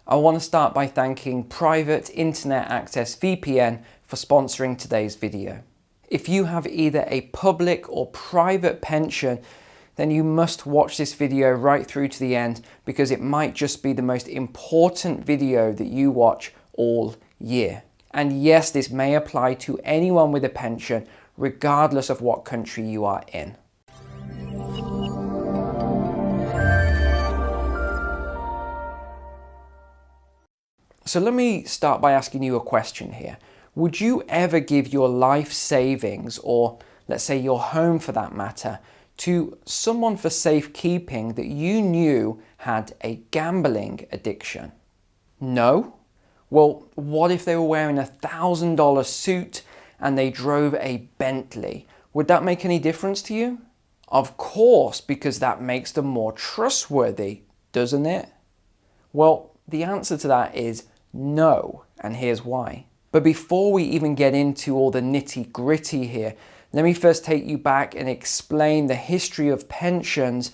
I want to start by thanking Private Internet Access VPN for sponsoring today's video. If you have either a public or private pension, then you must watch this video right through to the end, because it might just be the most important video that you watch all year. And yes, this may apply to anyone with a pension, regardless of what country you are in. So let me start by asking you a question here. Would you ever give your life savings, or let's say your home for that matter, to someone for safekeeping that you knew had a gambling addiction? No? Well, what if they were wearing a $1,000 suit and they drove a Bentley? Would that make any difference to you? Of course, because that makes them more trustworthy, doesn't it? Well, the answer to that is no, and here's why. But before we even get into all the nitty-gritty here, let me first take you back and explain the history of pensions,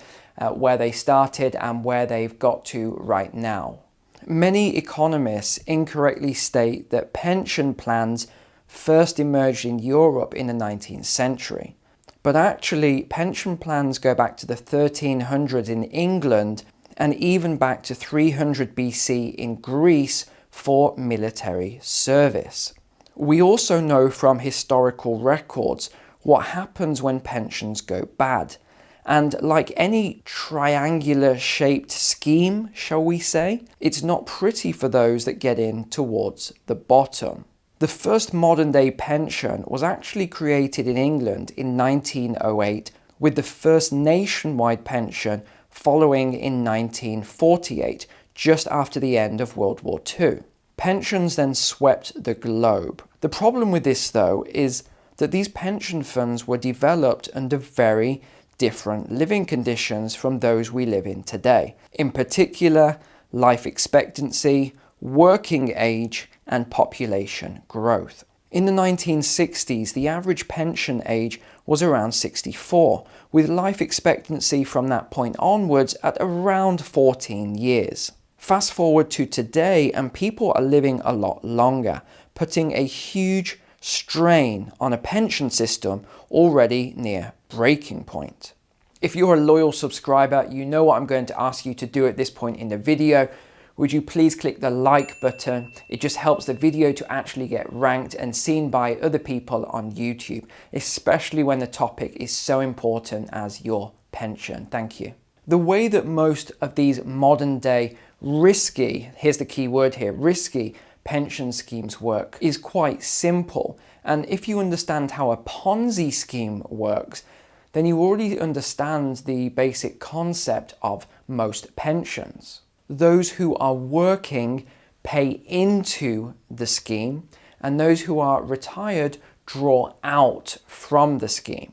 where they started and where they've got to right now. Many economists incorrectly state that pension plans first emerged in Europe in the 19th century. But actually, pension plans go back to the 1300s in England and even back to 300 BC in Greece for military service. We also know from historical records what happens when pensions go bad. And like any triangular shaped scheme, shall we say, it's not pretty for those that get in towards the bottom. The first modern day pension was actually created in England in 1908, with the first nationwide pension following in 1948, just after the end of World War II. Pensions then swept the globe. The problem with this, though, is that these pension funds were developed under very different living conditions from those we live in today. In particular, life expectancy, working age, and population growth. In the 1960s, the average pension age was around 64, with life expectancy from that point onwards at around 14 years. Fast forward to today, and people are living a lot longer, putting a huge strain on a pension system already near breaking point. If you're a loyal subscriber, you know what I'm going to ask you to do at this point in the video. Would you please click the like button? It just helps the video to actually get ranked and seen by other people on YouTube, especially when the topic is so important as your pension. Thank you. The way that most of these modern day risky, here's the key word here, risky pension schemes work is quite simple. And if you understand how a Ponzi scheme works, then you already understand the basic concept of most pensions. Those who are working pay into the scheme, and those who are retired draw out from the scheme.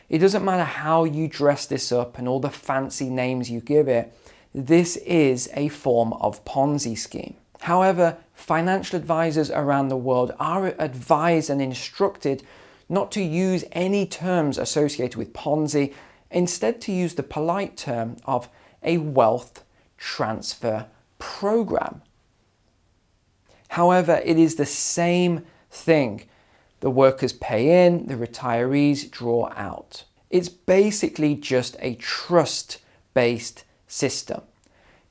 It doesn't matter how you dress this up and all the fancy names you give it, this is a form of Ponzi scheme. However, financial advisors around the world are advised and instructed not to use any terms associated with Ponzi, instead to use the polite term of a wealth transfer program. However, it is the same thing. The workers pay in, the retirees draw out. It's basically just a trust-based system.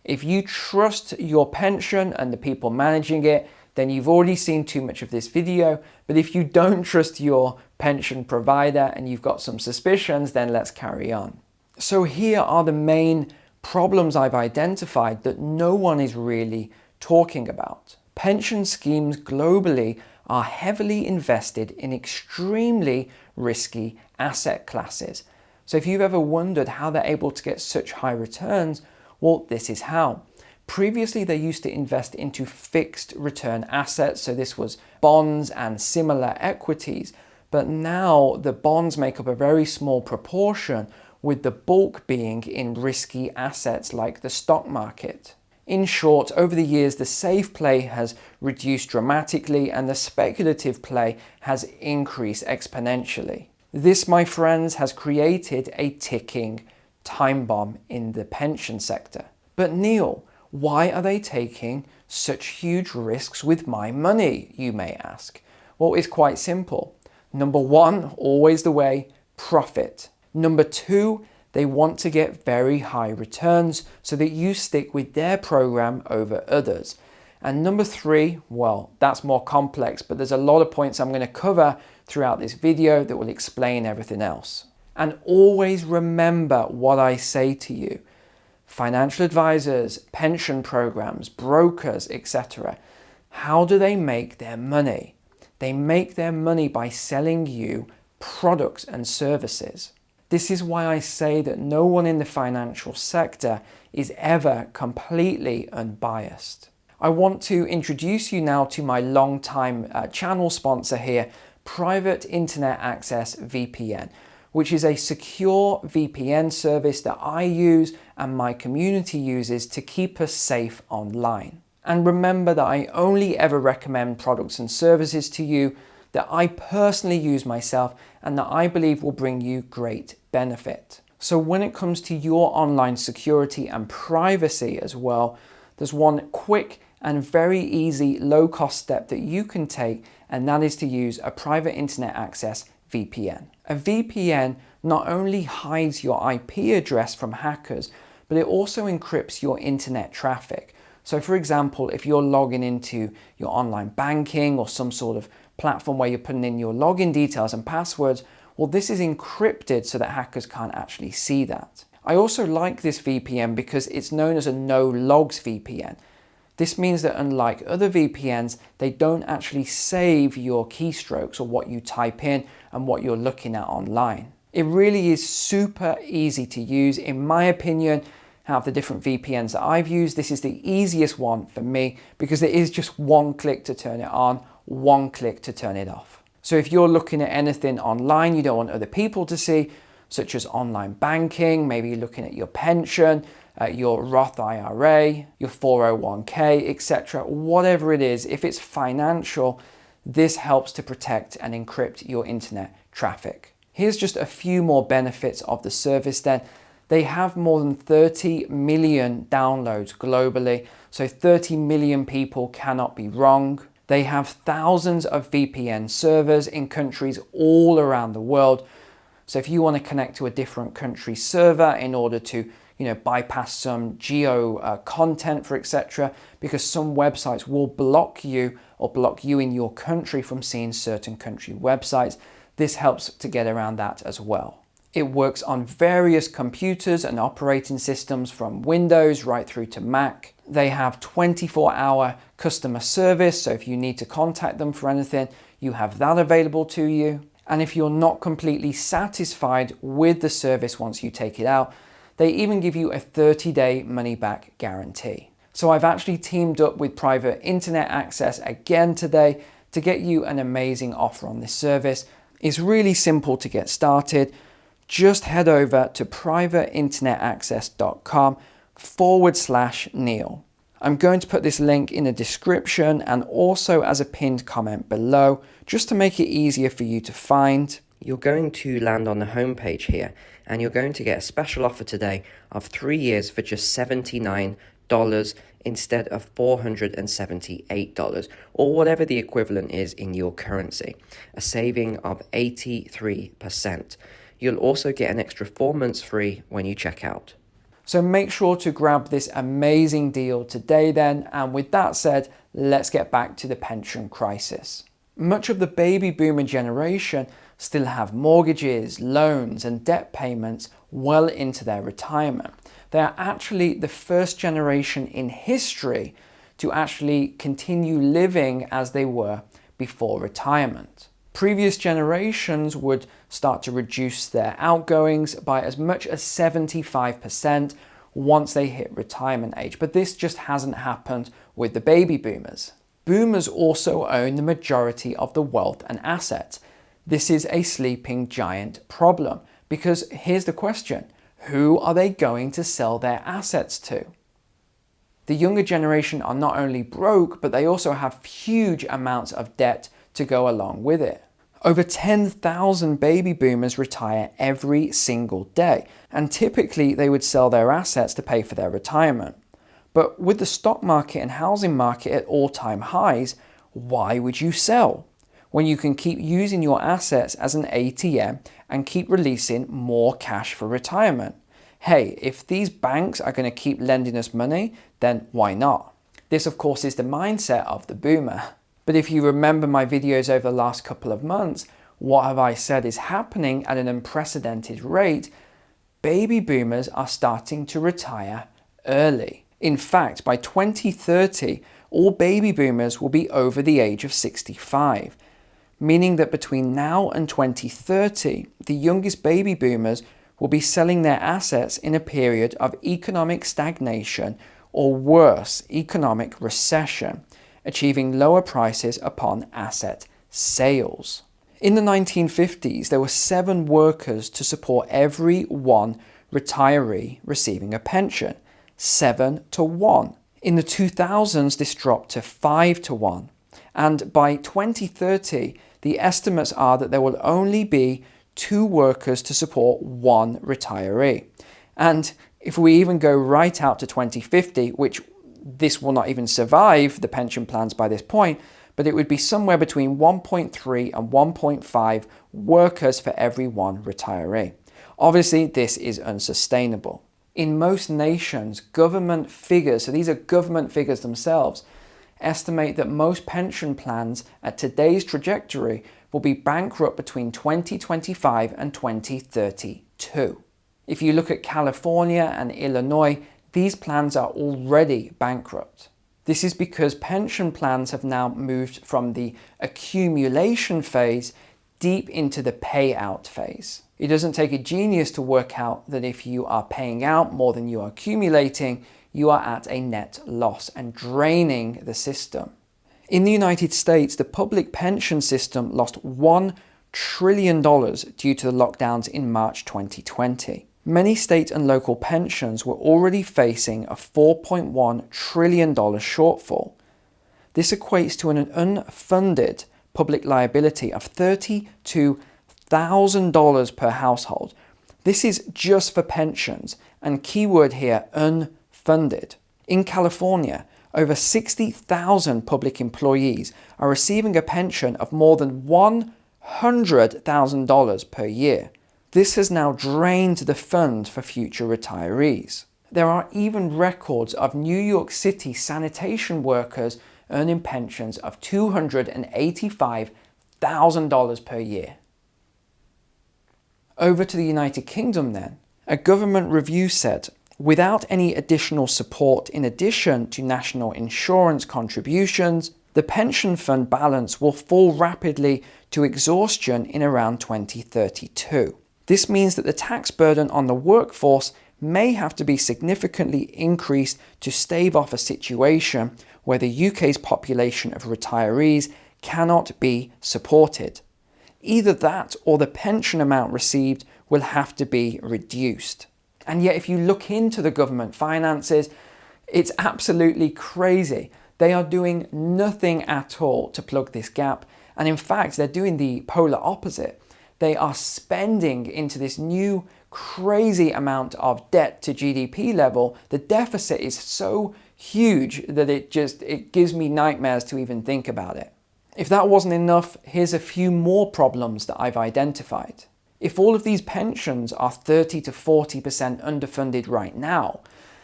If you trust your pension and the people managing it, then you've already seen too much of this video. But if you don't trust your pension provider and you've got some suspicions, then let's carry on. So here are the main problems I've identified that no one is really talking about. Pension schemes globally are heavily invested in extremely risky asset classes. So if you've ever wondered how they're able to get such high returns, well, this is how. Previously, they used to invest into fixed return assets, so this was bonds and similar equities, but now the bonds make up a very small proportion, with the bulk being in risky assets like the stock market. In short, over the years, the safe play has reduced dramatically and the speculative play has increased exponentially. This, my friends, has created a ticking time bomb in the pension sector. But Neil, why are they taking such huge risks with my money, you may ask? Well, it's quite simple. Number one, always the way, profit. Number two, they want to get very high returns so that you stick with their program over others. And number three, well, that's more complex, but there's a lot of points I'm going to cover throughout this video that will explain everything else. And always remember what I say to you. Financial advisors, pension programs, brokers, etc. How do they make their money? They make their money by selling you products and services. This is why I say that no one in the financial sector is ever completely unbiased. I want to introduce you now to my long-time channel sponsor here, Private Internet Access VPN, which is a secure VPN service that I use and my community uses to keep us safe online. And remember that I only ever recommend products and services to you that I personally use myself and that I believe will bring you great benefit. So when it comes to your online security and privacy as well, there's one quick and very easy low-cost step that you can take, and that is to use a private internet access VPN. A VPN not only hides your IP address from hackers, but it also encrypts your internet traffic. So for example, if you're logging into your online banking or some sort of platform where you're putting in your login details and passwords, well, this is encrypted so that hackers can't actually see that. I also like this VPN because it's known as a no-logs VPN. This means that unlike other VPNs, they don't actually save your keystrokes or what you type in and what you're looking at online. It really is super easy to use. In my opinion, out of the different VPNs that I've used, this is the easiest one for me because it is just one click to turn it on, one click to turn it off. So if you're looking at anything online you don't want other people to see, such as online banking, maybe you're looking at your pension, your Roth IRA, your 401k, etc. Whatever it is, if it's financial, this helps to protect and encrypt your internet traffic. Here's just a few more benefits of the service then. They have more than 30 million downloads globally, so 30 million people cannot be wrong. They have thousands of VPN servers in countries all around the world. So if you want to connect to a different country's server in order to bypass some geo content for etc., because some websites will block you or block you in your country from seeing certain country websites, this helps to get around that as well. It works on various computers and operating systems from Windows right through to Mac. They have 24-hour customer service, so if you need to contact them for anything, you have that available to you. And if you're not completely satisfied with the service once you take it out, they even give you a 30-day money-back guarantee. So I've actually teamed up with Private Internet Access again today to get you an amazing offer on this service. It's really simple to get started. Just head over to privateinternetaccess.com/Neil. I'm going to put this link in the description and also as a pinned comment below, just to make it easier for you to find. You're going to land on the homepage here and you're going to get a special offer today of 3 years for just $79 instead of $478 or whatever the equivalent is in your currency, a saving of 83%. You'll also get an extra 4 months free when you check out. So make sure to grab this amazing deal today then, and with that said, let's get back to the pension crisis. Much of the baby boomer generation still have mortgages, loans and debt payments well into their retirement. They are actually the first generation in history to actually continue living as they were before retirement. Previous generations would start to reduce their outgoings by as much as 75% once they hit retirement age, but this just hasn't happened with the baby boomers. Boomers also own the majority of the wealth and assets. This is a sleeping giant problem because here's the question: who are they going to sell their assets to? The younger generation are not only broke, but they also have huge amounts of debt to go along with it. Over 10,000 baby boomers retire every single day, and typically they would sell their assets to pay for their retirement. But with the stock market and housing market at all-time highs, why would you sell when you can keep using your assets as an ATM and keep releasing more cash for retirement? Hey, if these banks are going to keep lending us money, then why not? This, of course, is the mindset of the boomer. But if you remember my videos over the last couple of months, what have I said is happening at an unprecedented rate? Baby boomers are starting to retire early. In fact, by 2030, all baby boomers will be over the age of 65, meaning that between now and 2030, the youngest baby boomers will be selling their assets in a period of economic stagnation or worse, economic recession, achieving lower prices upon asset sales. In the 1950s, there were 7 workers to support every 1 retiree receiving a pension, 7 to 1. In the 2000s, this dropped to 5 to 1. And by 2030, the estimates are that there will only be 2 workers to support 1 retiree. And if we even go right out to 2050, which this will not even survive the pension plans by this point, but it would be somewhere between 1.3 and 1.5 workers for every 1 retiree. Obviously, this is unsustainable. In most nations, government figures, so these are government figures themselves, estimate that most pension plans at today's trajectory will be bankrupt between 2025 and 2032. If you look at California and Illinois, these plans are already bankrupt. This is because pension plans have now moved from the accumulation phase deep into the payout phase. It doesn't take a genius to work out that if you are paying out more than you are accumulating, you are at a net loss and draining the system. In the United States, the public pension system lost $1 trillion due to the lockdowns in March 2020. Many state and local pensions were already facing a $4.1 trillion shortfall. This equates to an unfunded public liability of $32,000 per household. This is just for pensions, and keyword here, unfunded. In California, over 60,000 public employees are receiving a pension of more than $100,000 per year. This has now drained the fund for future retirees. There are even records of New York City sanitation workers earning pensions of $285,000 per year. Over to the United Kingdom then. A government review said, without any additional support in addition to national insurance contributions, the pension fund balance will fall rapidly to exhaustion in around 2032. This means that the tax burden on the workforce may have to be significantly increased to stave off a situation where the UK's population of retirees cannot be supported. Either that or the pension amount received will have to be reduced. And yet if you look into the government finances, it's absolutely crazy. They are doing nothing at all to plug this gap. And in fact, they're doing the polar opposite. They are spending into this new crazy amount of debt to GDP level. The deficit is so huge that it gives me nightmares to even think about it. If that wasn't enough, here's a few more problems that I've identified. If all of these pensions are 30 to 40% underfunded right now,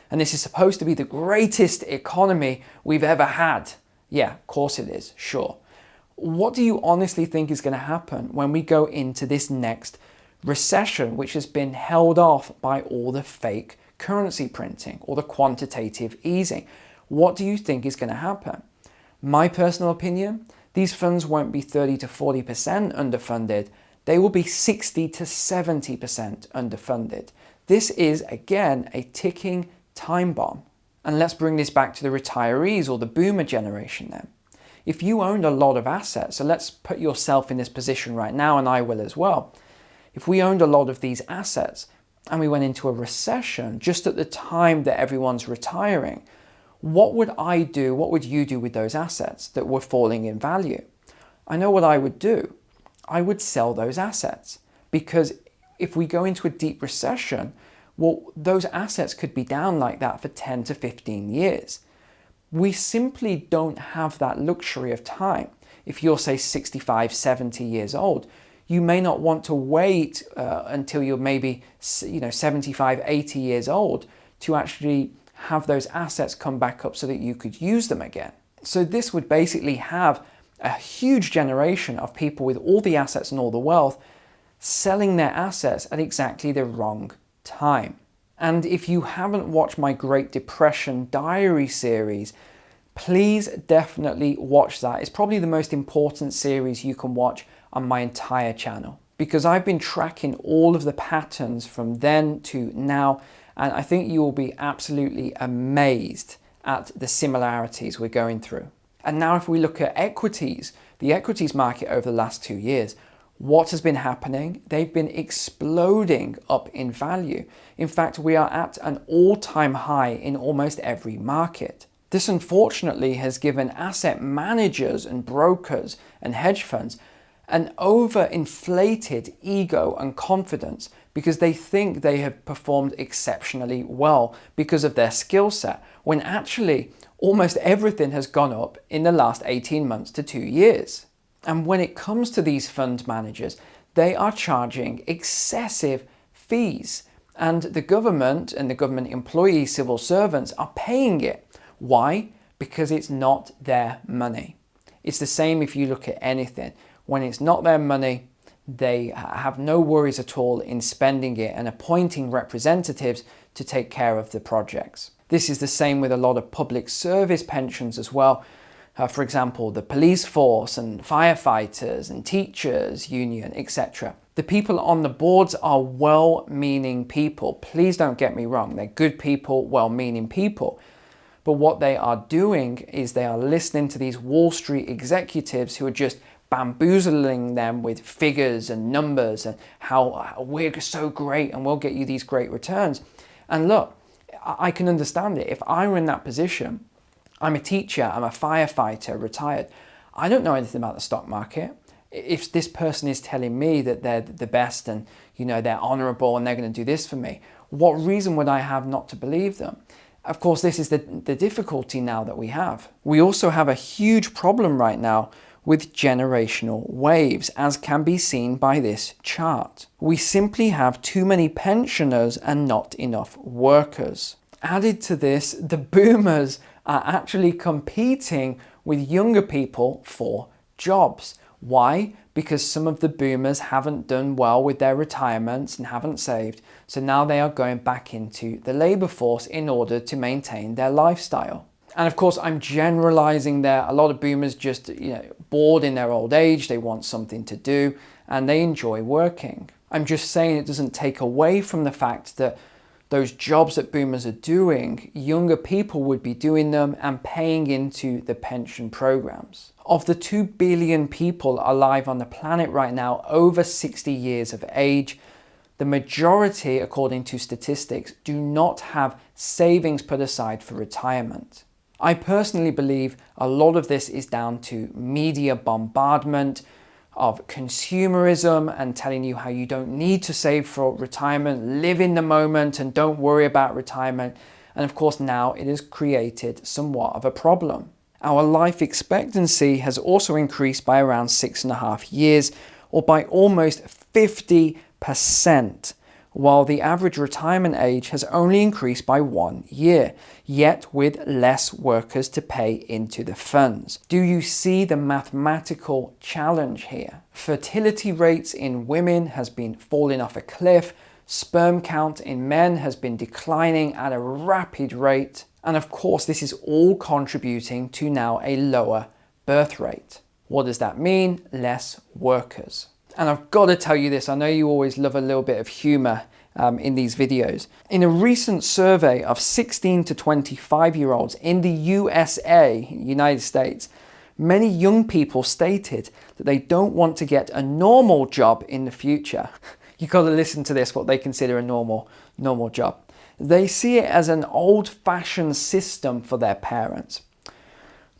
and this is supposed to be the greatest economy we've ever had, yeah, of course it is, sure. What do you honestly think is going to happen when we go into this next recession, which has been held off by all the fake currency printing or the quantitative easing? What do you think is going to happen? My personal opinion, these funds won't be 30 to 40% underfunded. They will be 60 to 70% underfunded. This is, again, a ticking time bomb. And let's bring this back to the retirees or the boomer generation then. If you owned a lot of assets, so let's put yourself in this position right now, and I will as well. If we owned a lot of these assets and we went into a recession just at the time that everyone's retiring, what would I do? What would you do with those assets that were falling in value? I know what I would do. I would sell those assets, because if we go into a deep recession, well, those assets could be down like that for 10 to 15 years. We simply don't have that luxury of time. If you're, say, 65, 70 years old, you may not want to wait until you're maybe 75, 80 years old to actually have those assets come back up so that you could use them again. So this would basically have a huge generation of people with all the assets and all the wealth selling their assets at exactly the wrong time. And if you haven't watched my Great Depression Diary series, please definitely watch that. It's probably the most important series you can watch on my entire channel, because I've been tracking all of the patterns from then to now, and I think you will be absolutely amazed at the similarities we're going through. And now if we look at equities, the equities market over the last 2 years, what has been happening? They've been exploding up in value. In fact, we are at an all-time high in almost every market. This unfortunately has given asset managers and brokers and hedge funds an overinflated ego and confidence because they think they have performed exceptionally well because of their skill set, when actually almost everything has gone up in the last 18 months to 2 years. And when it comes to these fund managers, they are charging excessive fees, and the government and the government employees, civil servants, are paying it. Why? Because it's not their money. It's the same if you look at anything. When it's not their money, they have no worries at all in spending it and appointing representatives to take care of the projects. This is the same with a lot of public service pensions as well. For example, the police force and firefighters and teachers union, etc. The people on the boards are well-meaning people. Please don't get me wrong. They're good people, well-meaning people. But what they are doing is they are listening to these Wall Street executives who are just bamboozling them with figures and numbers and how we're so great and we'll get you these great returns. And look, I can understand it. If I were in that position, I'm a teacher, I'm a firefighter, retired. I don't know anything about the stock market. If this person is telling me that they're the best and they're honorable and they're going to do this for me, what reason would I have not to believe them? Of course, this is the difficulty now that we have. We also have a huge problem right now with generational waves, as can be seen by this chart. We simply have too many pensioners and not enough workers. Added to this, the boomers are actually competing with younger people for jobs. Why? Because some of the boomers haven't done well with their retirements and haven't saved, so now they are going back into the labor force in order to maintain their lifestyle. And of course, I'm generalizing there. A lot of boomers just, bored in their old age, they want something to do, and they enjoy working. I'm just saying it doesn't take away from the fact that those jobs that boomers are doing, younger people would be doing them and paying into the pension programs. Of the 2 billion people alive on the planet right now over 60 years of age, the majority, according to statistics, do not have savings put aside for retirement. I personally believe a lot of this is down to media bombardment of consumerism and telling you how you don't need to save for retirement, live in the moment and don't worry about retirement. And of course, now it has created somewhat of a problem. Our life expectancy has also increased by around 6.5 years, or by almost 50%, while the average retirement age has only increased by 1 year, yet with less workers to pay into the funds. Do you see the mathematical challenge here? Fertility rates in women has been falling off a cliff, sperm count in men has been declining at a rapid rate, and of course this is all contributing to now a lower birth rate. What does that mean? Less workers. And I've got to tell you this, I know you always love a little bit of humor in these videos. In a recent survey of 16 to 25-year-olds in the USA, United States, many young people stated that they don't want to get a normal job in the future. You've got to listen to this, what they consider a normal job. They see it as an old-fashioned system for their parents.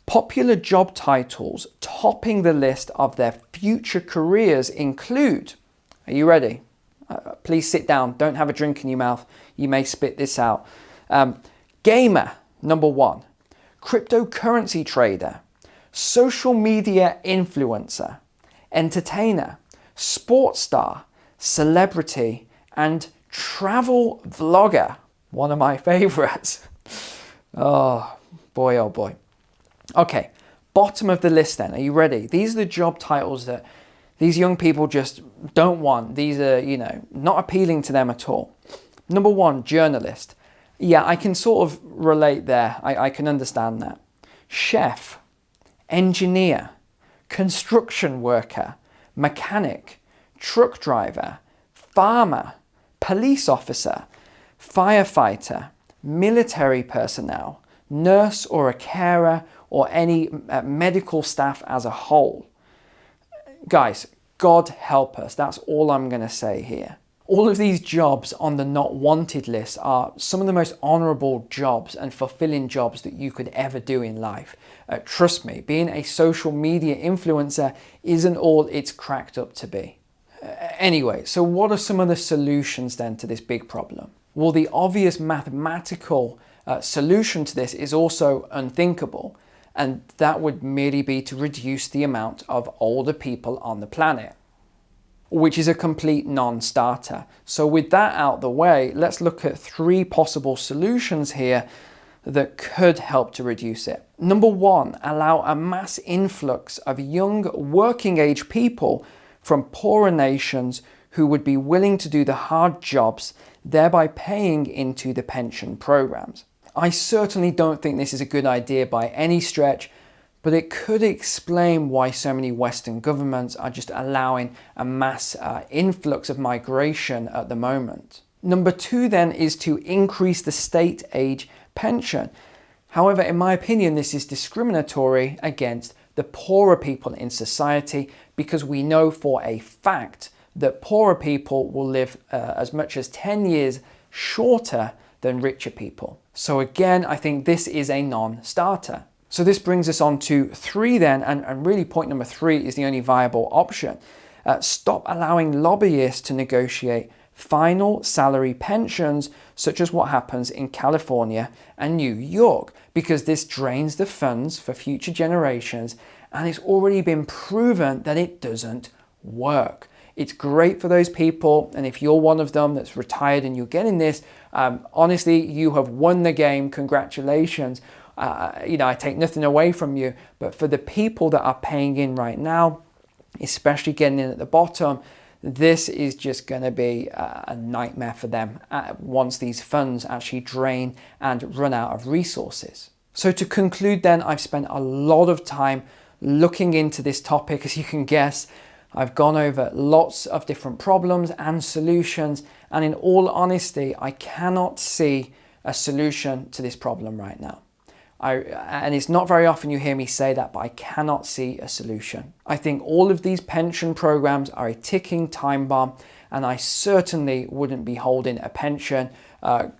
Popular job titles topping the list of their future careers include, are you ready? Please sit down. Don't have a drink in your mouth. You may spit this out. Gamer, number 1. Cryptocurrency trader. Social media influencer. Entertainer. Sports star. Celebrity. And travel vlogger. One of my favorites. Oh boy, oh boy. Okay, bottom of the list then. Are you ready? These are the job titles that these young people just don't want. These are, not appealing to them at all. Number 1, journalist. Yeah, I can sort of relate there. I can understand that. Chef, engineer, construction worker, mechanic, truck driver, farmer, police officer, firefighter, military personnel, nurse or a carer, or any medical staff as a whole. Guys, God help us. That's all I'm going to say here. All of these jobs on the not wanted list are some of the most honorable jobs and fulfilling jobs that you could ever do in life. Trust me, being a social media influencer isn't all it's cracked up to be. Anyway, so what are some of the solutions then to this big problem? Well, the obvious mathematical solution to this is also unthinkable, and that would merely be to reduce the amount of older people on the planet, which is a complete non-starter. So with that out the way, let's look at 3 possible solutions here that could help to reduce it. Number 1, allow a mass influx of young working age people from poorer nations who would be willing to do the hard jobs, thereby paying into the pension programs. I certainly don't think this is a good idea by any stretch, but it could explain why so many Western governments are just allowing a mass influx of migration at the moment. Number 2 then is to increase the state age pension. However, in my opinion, this is discriminatory against the poorer people in society, because we know for a fact that poorer people will live as much as 10 years shorter than richer people. So again, I think this is a non-starter. So this brings us on to 3 then, and really point number 3 is the only viable option. Stop allowing lobbyists to negotiate final salary pensions, such as what happens in California and New York, because this drains the funds for future generations, and it's already been proven that it doesn't work. It's great for those people, and if you're one of them that's retired and you're getting this, honestly, you have won the game. Congratulations. I take nothing away from you, but for the people that are paying in right now, especially getting in at the bottom, this is just going to be a nightmare for them once these funds actually drain and run out of resources. So to conclude then, I've spent a lot of time looking into this topic, as you can guess. I've gone over lots of different problems and solutions, and in all honesty, I cannot see a solution to this problem right now. And it's not very often you hear me say that, but I cannot see a solution. I think all of these pension programs are a ticking time bomb, and I certainly wouldn't be holding a pension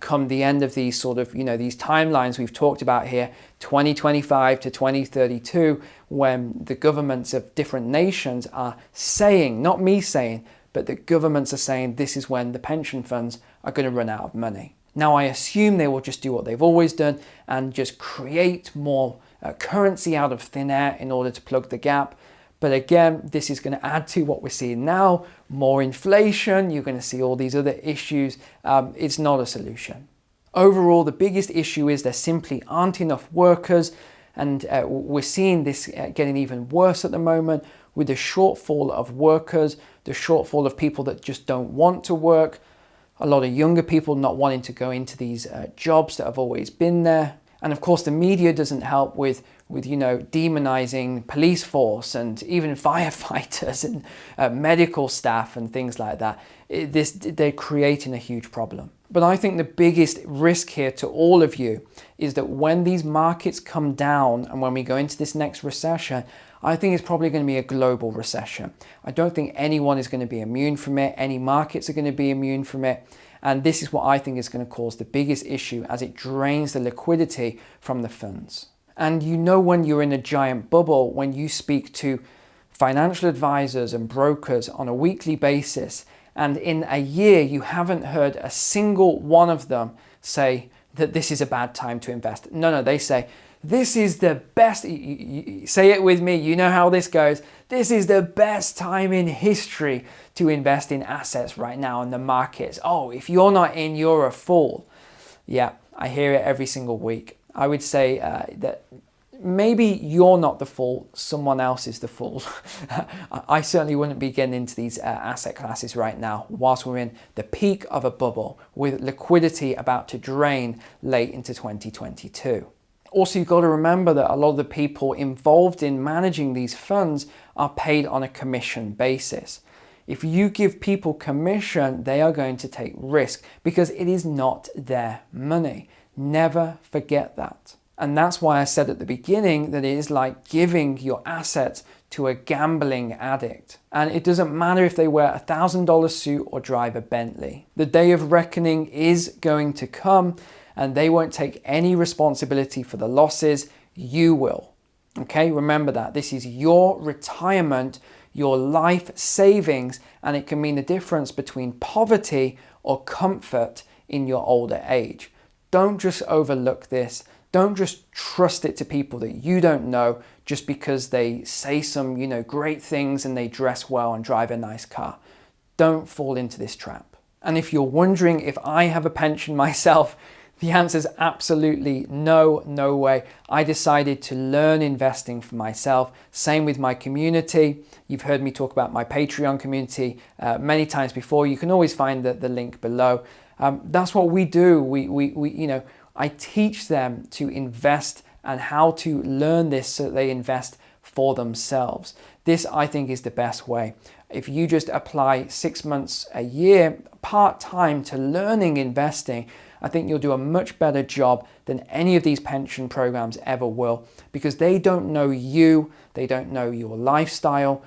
come the end of these sort of, these timelines we've talked about here, 2025 to 2032, when the governments of different nations are saying, not me saying, but the governments are saying this is when the pension funds are going to run out of money. Now, I assume they will just do what they've always done and just create more currency out of thin air in order to plug the gap. But again, this is going to add to what we're seeing now, more inflation. You're going to see all these other issues. It's not a solution. Overall, the biggest issue is there simply aren't enough workers, and we're seeing this getting even worse at the moment with the shortfall of workers, the shortfall of people that just don't want to work, a lot of younger people not wanting to go into these jobs that have always been there. And of course, the media doesn't help with demonizing police force and even firefighters and medical staff and things like that. They're creating a huge problem. But I think the biggest risk here to all of you is that when these markets come down and when we go into this next recession, I think it's probably going to be a global recession. I don't think anyone is going to be immune from it. Any markets are going to be immune from it. And this is what I think is going to cause the biggest issue, as it drains the liquidity from the funds. And when you're in a giant bubble, when you speak to financial advisors and brokers on a weekly basis, And in a year, you haven't heard a single one of them say that this is a bad time to invest. No, they say, this is the best, you say it with me, you know how this goes. This is the best time in history to invest in assets right now in the markets. Oh, if you're not in, you're a fool. Yeah, I hear it every single week. I would say that maybe you're not the fool, someone else is the fool. I certainly wouldn't be getting into these asset classes right now whilst we're in the peak of a bubble with liquidity about to drain late into 2022. Also, you've got to remember that a lot of the people involved in managing these funds are paid on a commission basis. If you give people commission, they are going to take risk because it is not their money. Never forget that. And that's why I said at the beginning that it is like giving your assets to a gambling addict. And it doesn't matter if they wear a $1,000 suit or drive a Bentley. The day of reckoning is going to come, and they won't take any responsibility for the losses. You will. Okay, remember that. This is your retirement, your life savings, and it can mean the difference between poverty or comfort in your older age. Don't just overlook this. Don't just trust it to people that you don't know just because they say some, great things and they dress well and drive a nice car. Don't fall into this trap. And if you're wondering if I have a pension myself, the answer is absolutely no way. I decided to learn investing for myself. Same with my community. You've heard me talk about my Patreon community many times before. You can always find the link below. That's what we do. I teach them to invest and how to learn this so that they invest for themselves. This, I think, is the best way. If you just apply 6 months a year part-time to learning investing, I think you'll do a much better job than any of these pension programs ever will, because they don't know you, they don't know your lifestyle,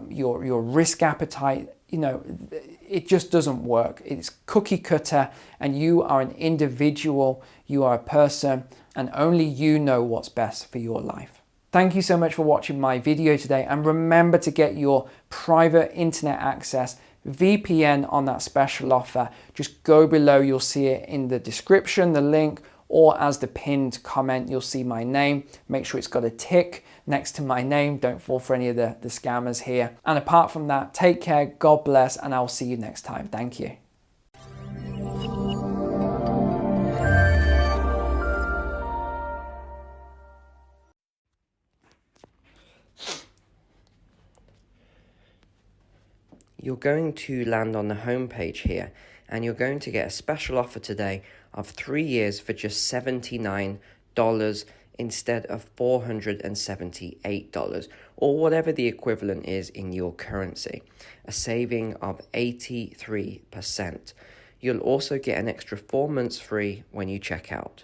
your risk appetite. It just doesn't work. It's cookie cutter, and you are an individual, you are a person, and only you know what's best for your life. Thank you so much for watching my video today, and remember to get your private internet access VPN on that special offer. Just go below, you'll see it in the description, the link, or as the pinned comment, you'll see my name. Make sure it's got a tick next to my name. Don't fall for any of the scammers here. And apart from that, take care, God bless, and I'll see you next time. Thank you. You're going to land on the home page here, and you're going to get a special offer today of 3 years for just $79 instead of $478, or whatever the equivalent is in your currency, a saving of 83%. You'll also get an extra 4 months free when you check out.